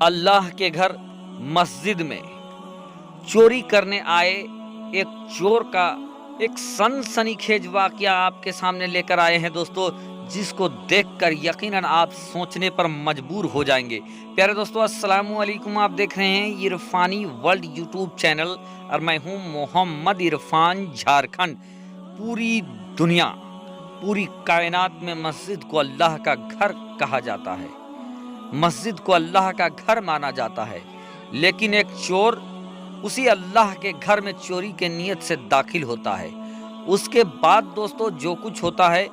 अल्लाह के घर मस्जिद में चोरी करने आए एक चोर का एक सनसनीखेज वाकया आपके सामने लेकर आए हैं दोस्तों, जिसको देखकर यकीनन आप सोचने पर मजबूर हो जाएंगे। प्यारे दोस्तों, अस्सलाम वालेकुम। आप देख रहे हैं इरफानी वर्ल्ड यूट्यूब चैनल और मैं हूं मोहम्मद इरफान, झारखंड। पूरी दुनिया, पूरी कायनात में मस्जिद को अल्लाह का घर कहा जाता है, मस्जिद को अल्लाह का घर माना जाता है। लेकिन एक चोर उसी अल्लाह के घर में चोरी के नियत से दाखिल होता है। उसके बाद दोस्तों जो कुछ होता है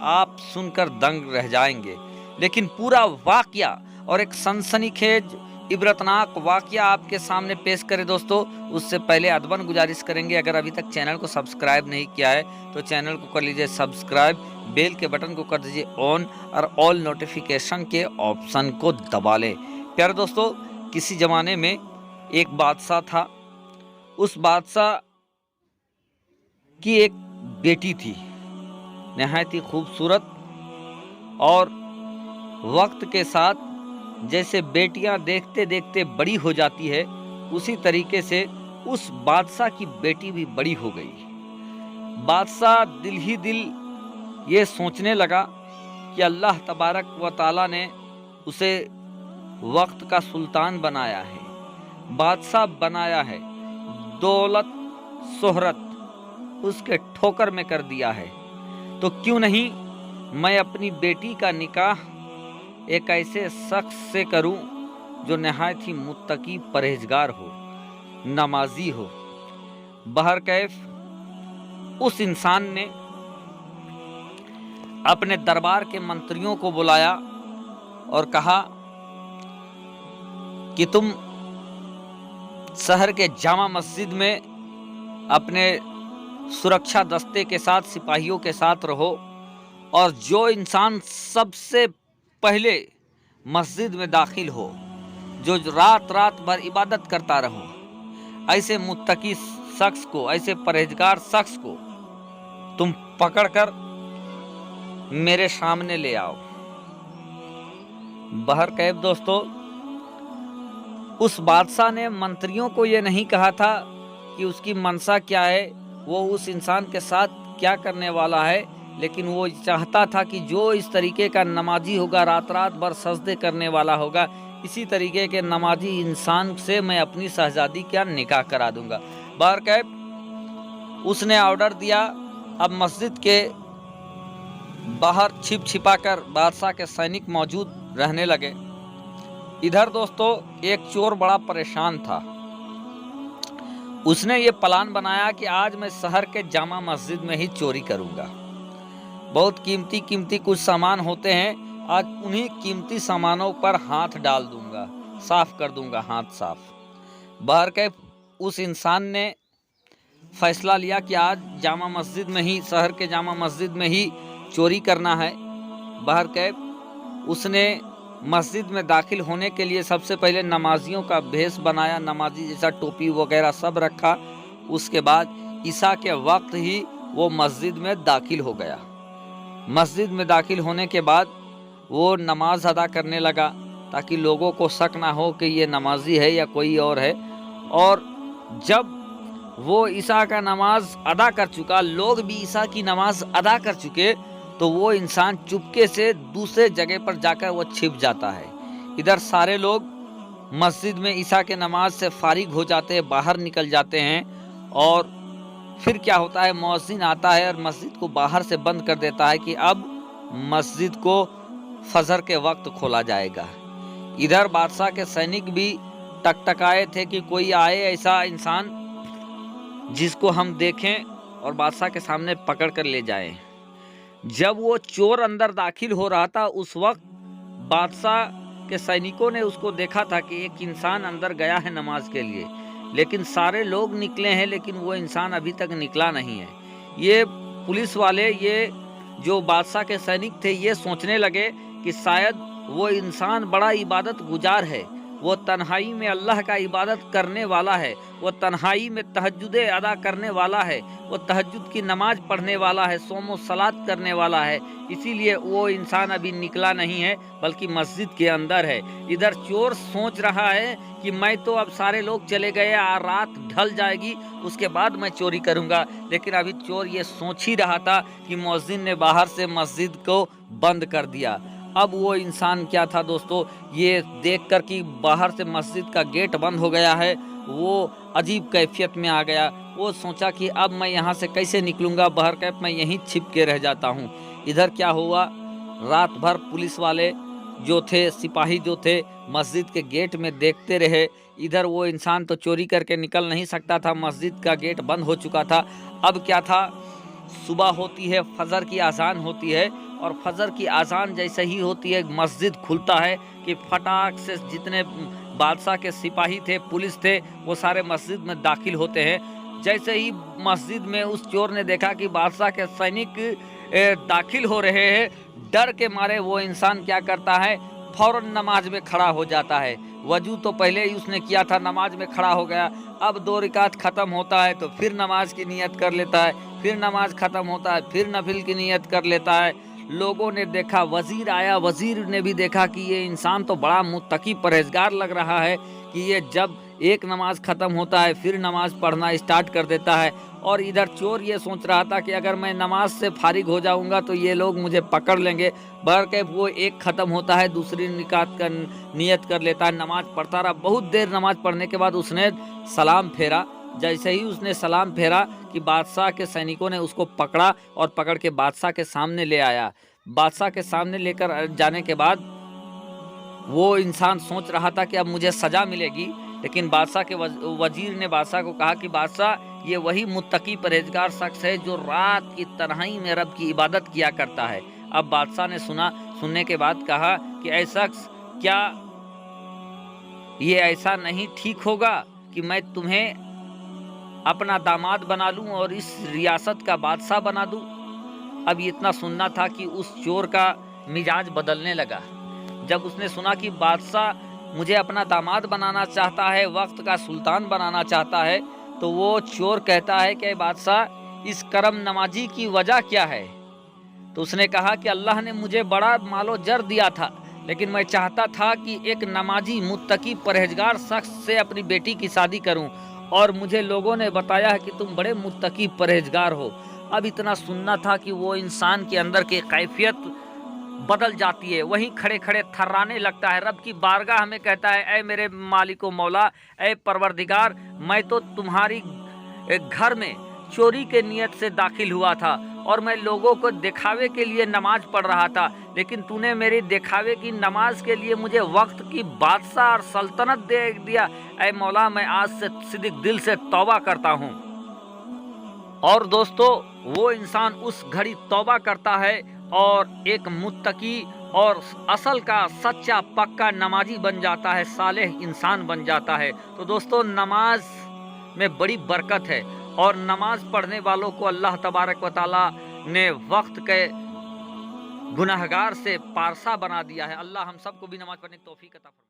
आप सुनकर दंग रह जाएंगे। लेकिन पूरा वाकया और एक सनसनीखेज इबरतनाक वाकया आपके सामने पेश करें दोस्तों, उससे पहले अदबन गुजारिश करेंगे, अगर अभी तक चैनल को सब्सक्राइब नहीं किया है तो चैनल को कर लीजिए सब्सक्राइब, बेल के बटन को कर दीजिए ऑन और ऑल नोटिफिकेशन के ऑप्शन को दबा लें। प्यारे दोस्तों, किसी ज़माने में एक बादशाह था। उस बादशाह की एक बेटी थी, नहायत ही खूबसूरत, और वक्त के साथ जैसे बेटियां देखते देखते बड़ी हो जाती है, उसी तरीके से उस बादशाह की बेटी भी बड़ी हो गई। बादशाह दिल ही दिल ये सोचने लगा कि अल्लाह तबारक व ताला ने उसे वक्त का सुल्तान बनाया है, बादशाह बनाया है, दौलत शोहरत उसके ठोकर में कर दिया है, तो क्यों नहीं मैं अपनी बेटी का निकाह एक ऐसे शख्स से करूं जो नहायत ही मुत्तकी परहेजगार हो, नमाजी हो। बहरकैफ उस इंसान ने अपने दरबार के मंत्रियों को बुलाया और कहा कि तुम शहर के जामा मस्जिद में अपने सुरक्षा दस्ते के साथ, सिपाहियों के साथ रहो, और जो इंसान सबसे पहले मस्जिद में दाखिल हो, जो रात रात भर इबादत करता रहो, ऐसे मुत्तकी शख्स को, ऐसे परहेजगार शख्स को तुम पकड़कर मेरे सामने ले आओ। बहरकैफ दोस्तों, उस बादशाह ने मंत्रियों को ये नहीं कहा था कि उसकी मनसा क्या है, वो उस इंसान के साथ क्या करने वाला है, लेकिन वो चाहता था कि जो इस तरीके का नमाजी होगा, रात रात भर सजदे करने वाला होगा, इसी तरीके के नमाजी इंसान से मैं अपनी शहजादी का निकाह करा दूंगा। बहरकैफ उसने ऑर्डर दिया। अब मस्जिद के बाहर छिप छिपा कर बादशाह के सैनिक मौजूद रहने लगे। इधर दोस्तों एक चोर बड़ा परेशान था। उसने ये प्लान बनाया कि आज मैं शहर के जामा मस्जिद में ही चोरी करूंगा। बहुत कीमती कीमती कुछ सामान होते हैं, आज उन्हीं कीमती सामानों पर हाथ डाल दूंगा, साफ कर दूंगा, हाथ साफ। बहरकैफ उस इंसान ने फैसला लिया कि आज जामा मस्जिद में ही, शहर के जामा मस्जिद में ही चोरी करना है। बहरकैफ उसने मस्जिद में दाखिल होने के लिए सबसे पहले नमाजियों का भेष बनाया, नमाजी जैसा टोपी वगैरह सब रखा। उसके बाद ईशा के वक्त ही वो मस्जिद में दाखिल हो गया। मस्जिद में दाखिल होने के बाद वो नमाज अदा करने लगा ताकि लोगों को शक ना हो कि ये नमाजी है या कोई और है। और जब वो ईशा का नमाज अदा कर चुका, लोग भी ईशा की नमाज अदा कर चुके, तो वो इंसान चुपके से दूसरे जगह पर जाकर वो छिप जाता है। इधर सारे लोग मस्जिद में ईशा के नमाज से फारिग हो जाते हैं, बाहर निकल जाते हैं, और फिर क्या होता है, मौज़िन आता है और मस्जिद को बाहर से बंद कर देता है कि अब मस्जिद को फजर के वक्त खोला जाएगा। इधर बादशाह के सैनिक भी टकटकाए थे कि कोई आए ऐसा इंसान जिसको हम देखें और बादशाह के सामने पकड़ कर ले जाएं। जब वो चोर अंदर दाखिल हो रहा था, उस वक्त बादशाह के सैनिकों ने उसको देखा था कि एक इंसान अंदर गया है नमाज के लिए, लेकिन सारे लोग निकले हैं, लेकिन वो इंसान अभी तक निकला नहीं है। ये पुलिस वाले, ये जो बादशाह के सैनिक थे, ये सोचने लगे कि शायद वो इंसान बड़ा इबादत गुजार है, वो तन्हाई में अल्लाह का इबादत करने वाला है, वो तन्हाई में तहज्जुद अदा करने वाला है, वो तहज्जुद की नमाज पढ़ने वाला है, सोमो सलात करने वाला है। इसीलिए वो इंसान अभी निकला नहीं है बल्कि मस्जिद के अंदर है। इधर चोर सोच रहा है कि मैं तो अब सारे लोग चले गए, रात ढल जाएगी उसके बाद मैं चोरी करूंगा, लेकिन अभी चोर ये सोच ही रहा था कि मुअज्जिन ने बाहर से मस्जिद को बंद कर दिया। अब वो इंसान क्या था दोस्तों, ये देख कर कि बाहर से मस्जिद का गेट बंद हो गया है, वो अजीब कैफियत में आ गया। वो सोचा कि अब मैं यहाँ से कैसे निकलूँगा, बाहर कैफ मैं यहीं छिप के रह जाता हूँ। इधर क्या हुआ, रात भर पुलिस वाले जो थे, सिपाही जो थे, मस्जिद के गेट में देखते रहे। इधर वो इंसान तो चोरी करके निकल नहीं सकता था, मस्जिद का गेट बंद हो चुका था। अब क्या था, सुबह होती है, फजर की आज़ान होती है, और फजर की आज़ान जैसे ही होती है मस्जिद खुलता है कि फटाक से जितने बादशाह के सिपाही थे, पुलिस थे, वो सारे मस्जिद में दाखिल होते हैं। जैसे ही मस्जिद में उस चोर ने देखा कि बादशाह के सैनिक दाखिल हो रहे हैं, डर के मारे वो इंसान क्या करता है, फौरन नमाज में खड़ा हो जाता है। वजू तो पहले ही उसने किया था, नमाज में खड़ा हो गया। अब 2 रकात ख़त्म होता है तो फिर नमाज की नियत कर लेता है, फिर नमाज ख़त्म होता है फिर नफिल की नियत कर लेता है। लोगों ने देखा, वज़ीर आया, वज़ीर ने भी देखा कि ये इंसान तो बड़ा मुत्तकी परहेजगार लग रहा है कि ये जब एक नमाज ख़त्म होता है फिर नमाज पढ़ना स्टार्ट कर देता है। और इधर चोर ये सोच रहा था कि अगर मैं नमाज से फारिग हो जाऊंगा तो ये लोग मुझे पकड़ लेंगे। बहर के वो एक ख़त्म होता है, दूसरी निकात का नियत कर लेता है, नमाज पढ़ता रहा। बहुत देर नमाज पढ़ने के बाद उसने सलाम फेरा। जैसे ही उसने सलाम फेरा कि बादशाह के सैनिकों ने उसको पकड़ा और पकड़ के बादशाह के सामने ले आया। बादशाह के सामने लेकर जाने के बाद वो इंसान सोच रहा था कि अब मुझे सज़ा मिलेगी, लेकिन बादशाह के वजीर ने बादशाह को कहा कि बादशाह, ये वही मुत्तकी परहेजगार शख्स है जो रात की तन्हाई में रब की इबादत किया करता है। अब बादशाह ने सुनने के बाद कहा कि ऐ शख्स, क्या ये ऐसा नहीं ठीक होगा कि मैं तुम्हें अपना दामाद बना लूं और इस रियासत का बादशाह बना दूं? अब इतना सुनना था कि उस चोर का मिजाज बदलने लगा। जब उसने सुना कि बादशाह मुझे अपना दामाद बनाना चाहता है, वक्त का सुल्तान बनाना चाहता है, तो वो चोर कहता है कि बादशाह, इस करम नमाजी की वजह क्या है? तो उसने कहा कि अल्लाह ने मुझे बड़ा मालो जर दिया था, लेकिन मैं चाहता था कि एक नमाजी मुत्तकी परहेजगार शख्स से अपनी बेटी की शादी करूं, और मुझे लोगों ने बताया है कि तुम बड़े मुत्तकी परहेजगार हो। अब इतना सुनना था कि वो इंसान के अंदर की कैफियत बदल जाती है, वहीं खड़े खड़े थर्राने लगता है, रब की बारगाह में कहता है, ऐ मेरे मालिको मौला, ऐ परवरदिगार, मैं तो तुम्हारी घर में चोरी के नियत से दाखिल हुआ था और मैं लोगों को दिखावे के लिए नमाज पढ़ रहा था, लेकिन तूने मेरी दिखावे की नमाज के लिए मुझे वक्त की बादशाह और सल्तनत दे दिया। ऐ मौला, मैं आज से सिद्दीक दिल से तौबा करता हूँ। और दोस्तों, वो इंसान उस घड़ी तौबा करता है और एक मुत्तकी और असल का सच्चा पक्का नमाजी बन जाता है, सालेह इंसान बन जाता है। तो दोस्तों, नमाज में बड़ी बरकत है और नमाज पढ़ने वालों को अल्लाह तबारक व तआला ने वक्त के गुनहगार से पारसा बना दिया है। अल्लाह हम सबको भी नमाज पढ़ने की तौफीक अता फरमाए।